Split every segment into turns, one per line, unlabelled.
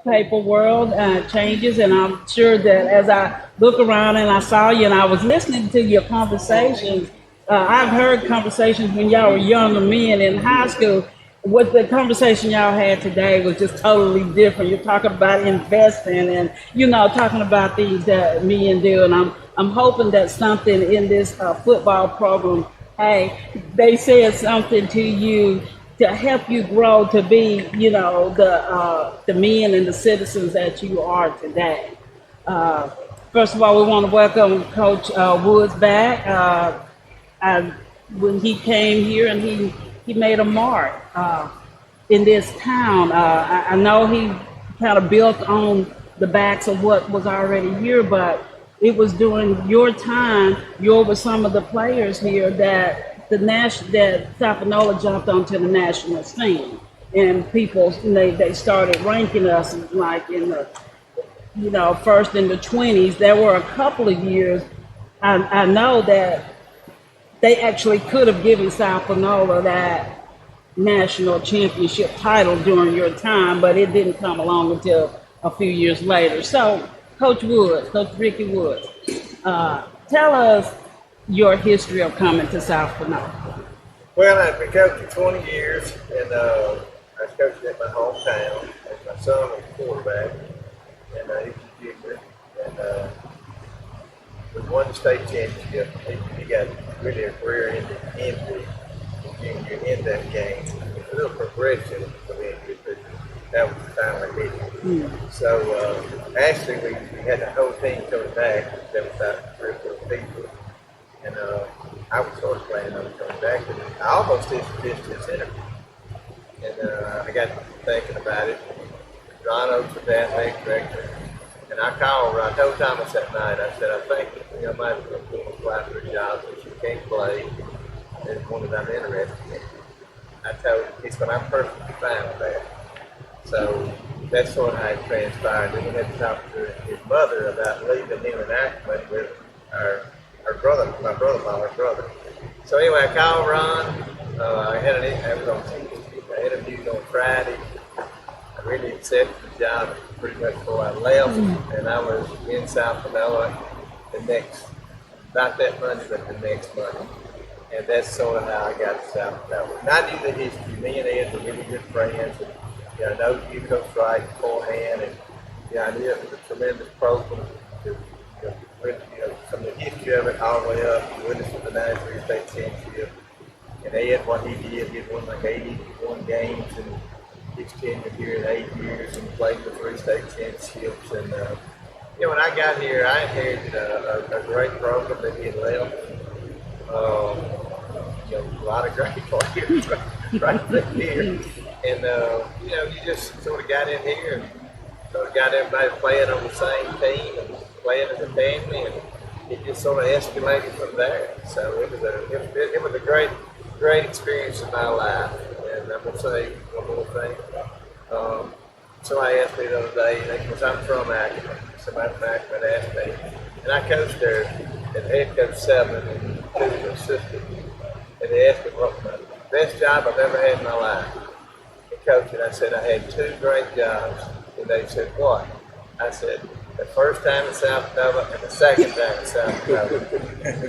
paper world changes, and I'm sure that as I look around and I saw you and I was listening to your conversations, I've heard conversations when y'all were younger men in high school. What the conversation y'all had today was just totally different. You're talking about investing and talking about things that men do, and I'm hoping that something in this football program, hey, they said something to you to help you grow to be, the men and the citizens that you are today. Uh, First of all, we want to welcome Coach Woods back. I, when he came here and he made a mark in this town. I know he kind of built on the backs of what was already here, but it was during your time. You were some of the players here that that Sapanola jumped onto the national scene, and people they started ranking us like in the first in the 20s. There were a couple of years I know that they actually could have given Sapanola that national championship title during your time, but it didn't come along until a few years later. So, Coach Woods, Coach Ricky Woods, tell us your history of coming to South Panola.
Well, I've been coaching 20 years, and I was coaching at my hometown, and my son was a quarterback, and he was a junior, and we won the state championship. He got really a career in the junior in that game. It's a little progression of injury, but that was the time I did it. So actually, we had the whole team coming back. There was about 3 or 4 people, and I was sort of planning on coming back. And I almost did this interview, and I got thinking about it. Ron Oates was the athletic director, and I called Ron. I told Thomas that night. I said, I think I might be going to apply for a job if you can't play. And one that I'm interested in. I told him, he said, I'm perfectly fine with that. So that's sort of how it transpired. Then we had to talk to his mother about leaving him in Ackerman with our brother, my brother-in-law, our brother. So anyway, I called Ron. I was on Tuesday. I interviewed on Friday. I really accepted the job pretty much before I left, and I was in South Panola not that Monday, but the next Monday. And that's sort of how I got to South Panola. And I knew the history. Me and Ed were really good friends. And, I know you Coach Wright beforehand, and I knew it was a tremendous program. From the history of it all the way up, we witnessed the 93 state championship. And Ed, what he did, he won like 81 games in his tenure here in 8 years, and played for 3 state championships. And when I got here, I inherited a great program that he had left. A lot of great players right there. And, you just sort of got in here and sort of got everybody playing on the same team and playing as a family, and it just sort of escalated from there. So it was a great experience in my life. And I'm going to say one more thing. Somebody asked me the other day, because I'm from Ackerman, somebody from Ackerman asked me, and I coached there at head coach 7 and 2 assistant. And they asked me what my best job I've ever had in my life. And coaching, I said I had 2 great jobs. And they said, what? I said, the first time in South Panola and the second time in South Panola.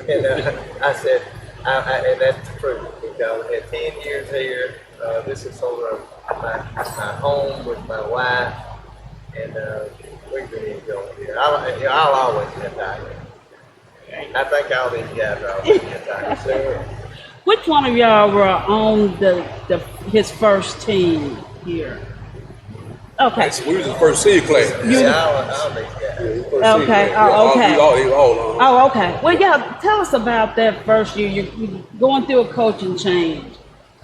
And I said, and that's the truth, because I had 10 years here. This is sort of my home with my wife, and we really enjoy it here. I'll always be a Tiger. I think all these guys are always be a Tiger. So,
Which one of y'all were on his first team here? Okay.
We was the first senior class.
all these guys.
Okay. Oh, okay.
They all on.
Oh, okay. Well, yeah. Tell us about that first year. You're going through a coaching change.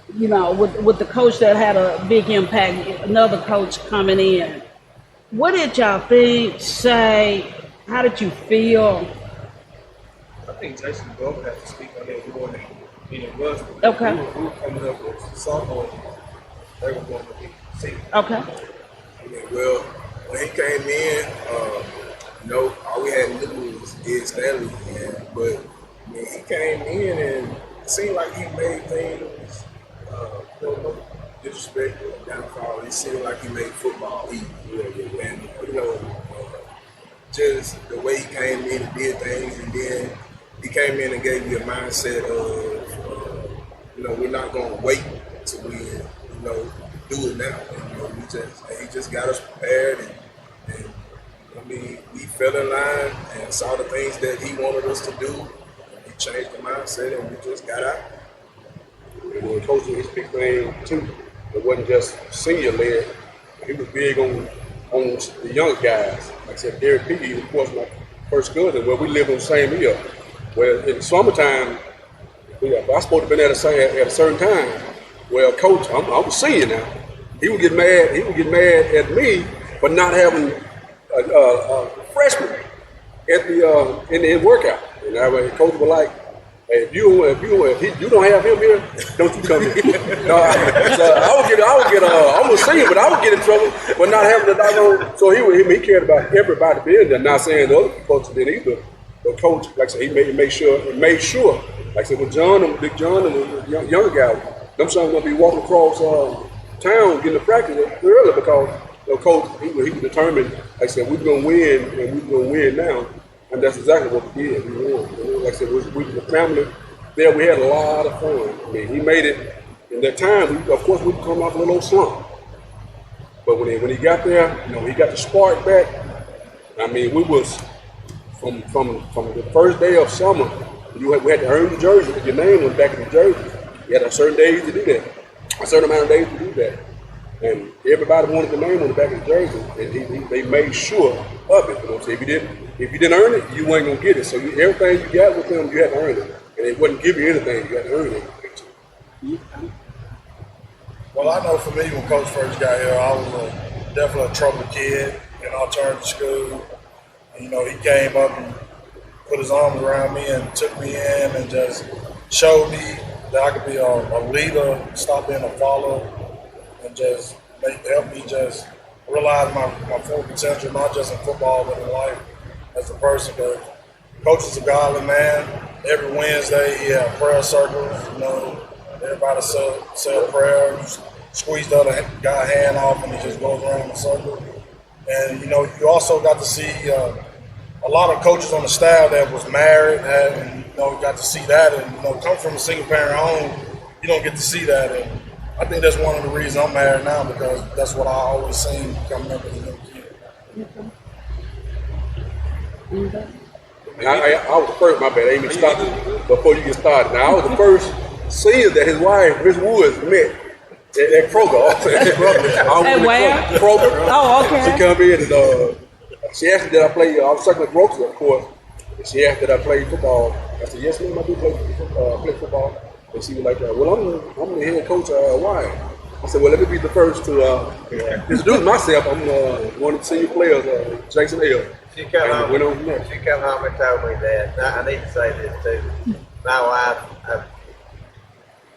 With the coach that had a big impact, another coach coming in. What did y'all think? Say, how did you feel?
I think Jason Glover has to speak on that more than it was.
Okay.
We were coming up with sophomore. They were going to be senior.
Okay.
Well, when he came in, all we had to do was Ed Stanley, but he came in and it seemed like he made things, no disrespect or downfall. It seemed like he made football easy. And just the way he came in and did things, and then he came in and gave you a mindset of, we're not going to wait to win, do it now. And, he just got us prepared, and we fell in line and saw the things that he wanted us to do. He changed the mindset, and we just got out.
And when coaching his big thing too, it wasn't just senior led. He was big on the young guys. Like I said, Derek P, of course, my first cousin. Well, we lived on the same hill. Well, in the summertime, I was supposed to be at a certain time. Well, coach, I'm a senior now. He would get mad. He would get mad at me for not having a freshman at in workout. And coach was like, hey, if you don't have him here, don't you come here. So I was senior, but I would get in trouble for not having the doggone. So he cared about everybody being there. Not saying the other coaches didn't either. But coach, like I said, he made sure. Like I said, with Big John and the younger guys, them sons gonna be walking across town getting to practice early because coach he was determined. Like I said, we're gonna win, and we're gonna win now. And that's exactly what we did. We won. Like I said, we the family there. We had a lot of fun. I mean, he made it. In that time, of course, we'd come off a little slump. But when he got there, he got the spark back. I mean, we was from the first day of summer. We had to earn the jersey because your name was back in the jersey. You had a certain days to do that, a certain amount of days to do that. And everybody wanted the name on the back of the jersey, and they made sure of it. So if you didn't earn it, you weren't gonna get it. So everything you got with them, you had to earn it, and they wouldn't give you anything. You had to earn it.
Well, I know for me, when Coach first got here, I was definitely a troubled kid in alternative school. And, he came up and put his arms around me and took me in and just showed me that I could be a leader, stop being a follower, and just help me just realize my full potential, not just in football, but in life as a person. But Coach is a godly man. Every Wednesday, he had prayer circles. Everybody say a prayer. You squeeze the other guy's hand off, and he just goes around the circle. And, you also got to see a lot of coaches on the staff that was married, and, got to see that. And, come from a single-parent home, you don't get to see that. And I think that's one of the reasons I'm married now, because that's what I always seen coming up as a little kid.
I was the first, my bad, I didn't even stop it before you get started. Now, I was the first senior that his wife, Miss Woods, met at Kroger.
At where?
Kroger.
Oh, okay.
She come in and she asked me did I play, I was second with Brooks, of course, and she asked did I play football. I said, yes, ma'am, I do play football. And she was like, well, I'm the head coach of Hawaii. I said, well, let me be the first to introduce myself. I'm one of the senior players, Jason Hill.
She come home and told me that. Now, I need to say this too. My wife,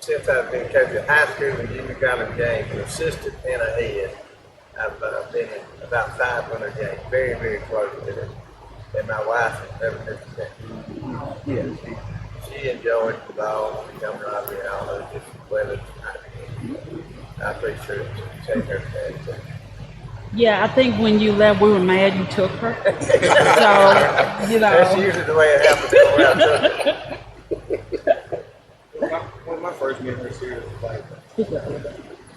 since I've been coaching high school and junior college games, an assistant and a head, I've been in about 500 games, very, very close to it. And my wife has never missed that. Yeah, she enjoyed the ball, the camaraderie, and all those different weather. I appreciate her too.
Yeah, I think when you left, we were mad you took her. So,
That's usually the way it happens.
One of my first memories here is like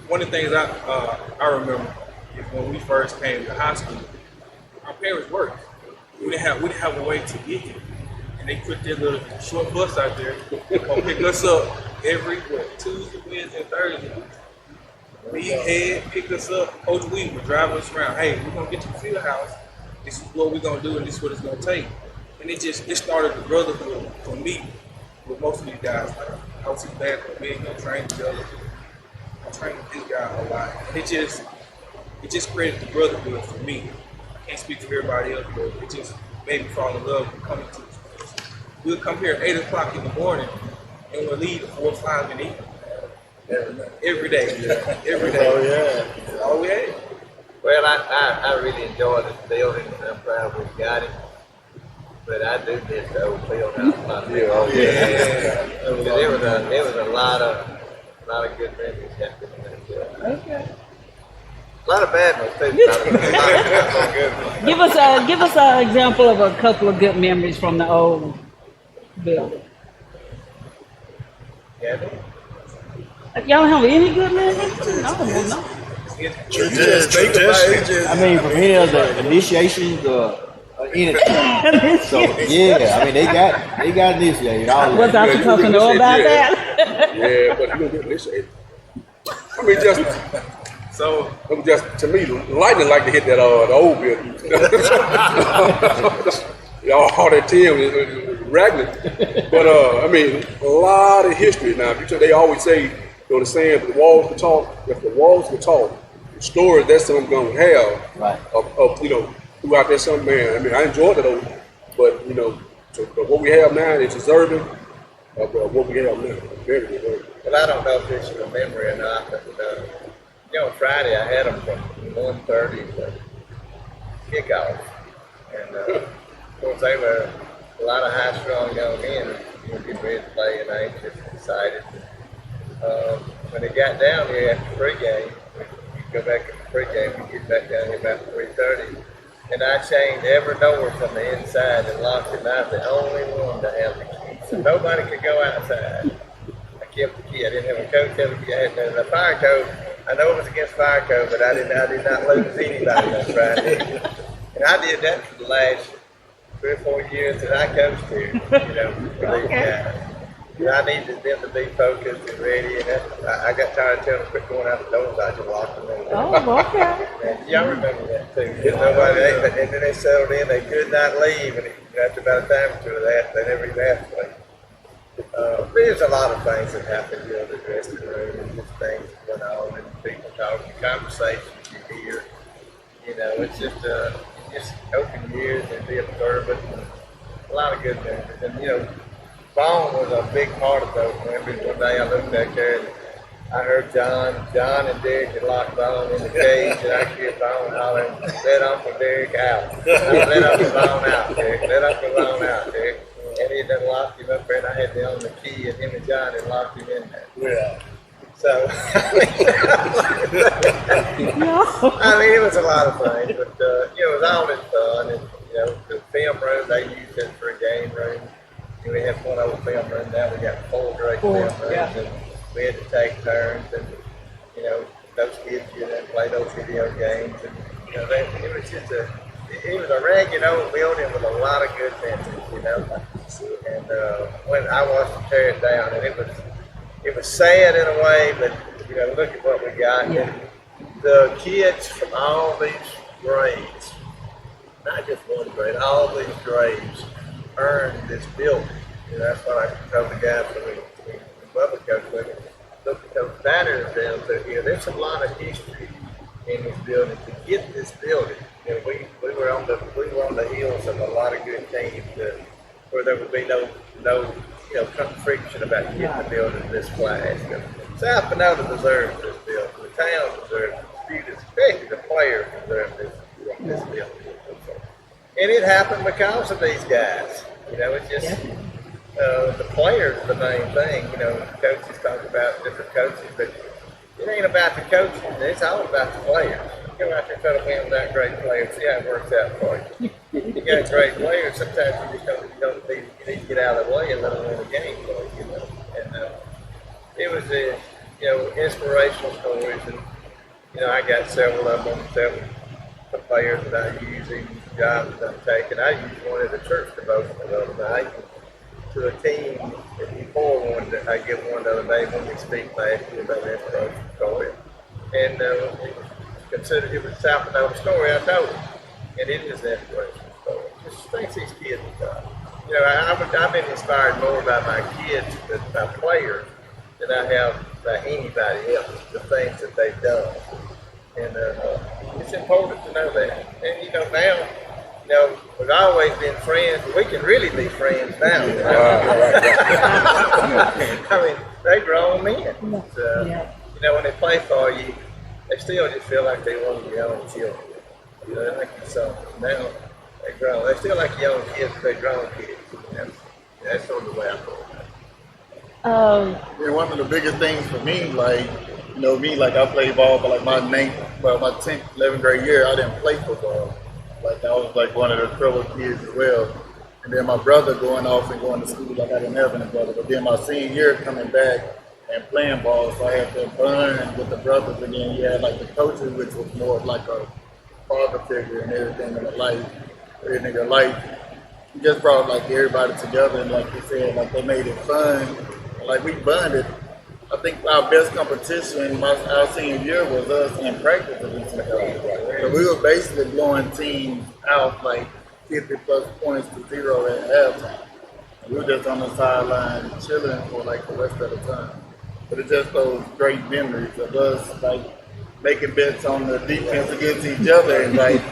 one of the things I remember is when we first came to high school, our parents worked. We didn't have a way to get here. And they put their little short bus out there to pick us up every Tuesday, Wednesday, and Thursday. We had picked us up. Coach Weed would drive us around. Hey, we're gonna get to the field house. This is what we're gonna do, and this is what it's gonna take. And it started the brotherhood for me with most of these guys. Like I was his dad for me, trained together. I trained with this guy a lot. And it just created the brotherhood for me. I can't speak for everybody else, but it just made me fall in love with coming to this place. We'll come here at 8 o'clock in the morning, and we'll leave at 4 or 5 in the evening. Every day. Every day.
Oh, yeah.
That's all we had.
Well, I really enjoy this building, and I'm proud we've got it. But I do miss the old field house a lot. There was a lot of good memories happening in that building.
okay.
A lot of bad ones too. A lot of good ones.
Give us an example of a couple of good memories from the old building.
Yeah.
Y'all have any good memories? No.
Tradition.
I mean, from here, the initiations, anything. So yeah, I mean, they got initiated. All
Was
that.
I supposed to know about that?
Yeah, but you gonna get this. I mean, just
So
to me, Lightning like to hit that the old building. All that team is Ragnar. But I mean, a lot of history now. They always say, you know, the saying, if the walls could talk, the stories that some gonna have
Right.
of you know, throughout that some man. I mean, I enjoyed it over, but you know, but what we have now is deserving of what we have now. Very good.
Well, I don't know if it's your memory or not, but you know, Friday I had them from 1:30 to kickoff, and of course they were a lot of high strung young men, you know, getting ready to play and anxious and excited. When they got down here after pregame, we go back to pregame, we get back down here about 3:30, and I chained every door from the inside and locked it. And I was the only one to have the key, so nobody could go outside. I kept the key. I didn't have a coach have a key. I had the fire code. I know it was against fire code, but I did not lose anybody on Friday. And I did that for the last 3 or 4 years that I coached here, you know, for these guys. And I needed them to be focused and ready, and I got tired of telling them quit going out the doors. I just locked them in.
Oh, okay.
And y'all remember that too. And then they settled in, they could not leave, and after about a time or two of that, they never even asked to leave. There's a lot of things that happen, you know, the dressing room and just things going on and people talking, conversations you hear. You know, it's just open ears and be observant and a lot of good memories. And, you know, Vaughn was a big part of those memories. One day I looked back there and I heard John and Derek had locked Vaughn in the cage, and I hear Vaughn hollering, "Let Uncle Derek out. Let Uncle Vaughn out, Derek. Let Uncle Vaughn out, Derek." And he done locked him up there, and I had to own the key, and him and John had locked him in there.
Yeah.
So, I mean, it was a lot of things, but, you know, it was all in fun. And, you know, the film room, they used it for a game room. And we have one over film room now. We got 4 great film rooms, and we had to take turns. And, you know, those kids get in and play those video games. And, you know, it was just it was a ragged old building with a lot of good fences, you know. And when I watched them tear it down, and it was sad in a way, but you know, look at what we got. Yeah. And the kids from all these grades, not just one grade, all these grades earned this building. You know, that's what I told the guys when we public coach with it. Look at those banners down through here. There's a lot of history in this building to get this building. You know, we were on the heels of a lot of good teams where there would be no you know, friction about getting the building this class. You know, South Pinota deserves this building. The town deserves it. Especially the players deserve this building. And it happened because of these guys. You know, it's just the players are the main thing. You know, coaches talk about different coaches, but it ain't about the coaches. It's all about the players. You go out there and try to win without great players. See how it works out for you. You got great players. Sometimes you just don't need to get out of the way and let them win the game for you. You know? And it was you know, inspirational stories, and you know, I got several of them, several players that I use, even jobs that I'm taking. I used one at a church devotion the other night to a team before one that I give one the other day when we speak last year about the inspiration story. And it was considered, it was a South Pinota story I told them. And it is an inspirational story. Just things these kids have done. You know, I've been inspired more by my kids, by players, than I have by anybody else, the things that they've done. And it's important to know that. And you know, now, you know, we've always been friends, but we can really be friends now. You know? I mean, they're grown men. So, you know, when they play for you, they still just feel like they want to be your own children. You know, they like you so. Now they're grown. They still like young kids, but they're grown kids. You know? That's sort of the way I feel about it.
Yeah, one of the biggest things for me, like, you know, me, like I played ball, but like my 10th, 11th grade year, I didn't play football.
Like I was like one of the troubled kids as well. And then my brother going off and going to school, like I didn't have any brother. But then my senior year coming back and playing ball, so I had to bond with the brothers. And then you had like the coaches, which was more of like a father figure and everything in the life, everything in life. He just brought like everybody together, and like you said, like they made it fun. And, like we bonded. I think our best competition our senior year was us in practice against each other. So we were basically blowing teams out like 50 plus points to 0 at halftime. And we were just on the sideline chilling for like the rest of the time. But it's just those great memories of us like making bets on the defense against each other, and like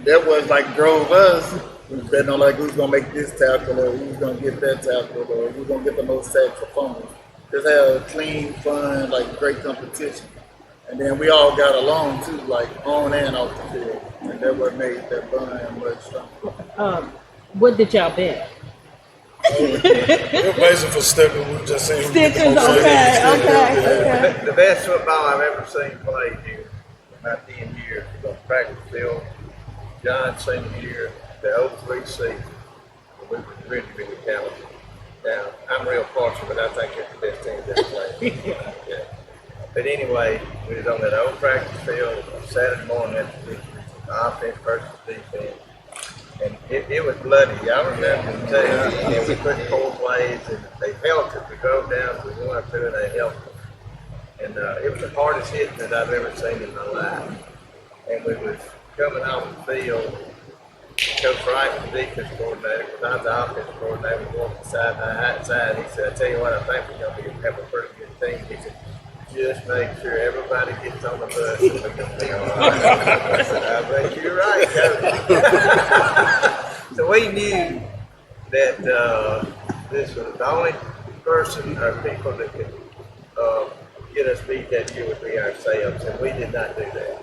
that was like drove us. We was betting on like who's gonna make this tackle or who's gonna get that tackle or who's gonna get the most sacks or fumbles. Just have a clean, fun, like great competition. And then we all got along too, like on and off the field. And that's what made that bond much stronger.
What did y'all bet?
We're basically for Stickers. We just seen who get the
Stickers,
most
okay.
The best football I've ever seen played here in my 10 years was on practice field. John's senior year, the 03 season, we were really, really talented. Now, I'm real partial, but I think it's the best team that played. Yeah. But anyway, we was on that old practice field Saturday morning at the offense versus defense. And it was bloody. I remember the team, and we put 4 plays, and they helped us. We drove down to 1 or 2, and they helped us. And it was the hardest hit that I've ever seen in my life. And we was coming off the field. Coach Wright was the defense coordinator, because I was the offense coordinator. We walked side by side. He said, I tell you what, I think we're going to have a pretty good team. He said, just make sure everybody gets on the bus and we're going to be all right. I said, I bet you're right, Coach. So we knew that this was the only person or people that could get us beat that year would be ourselves, and we did not do that.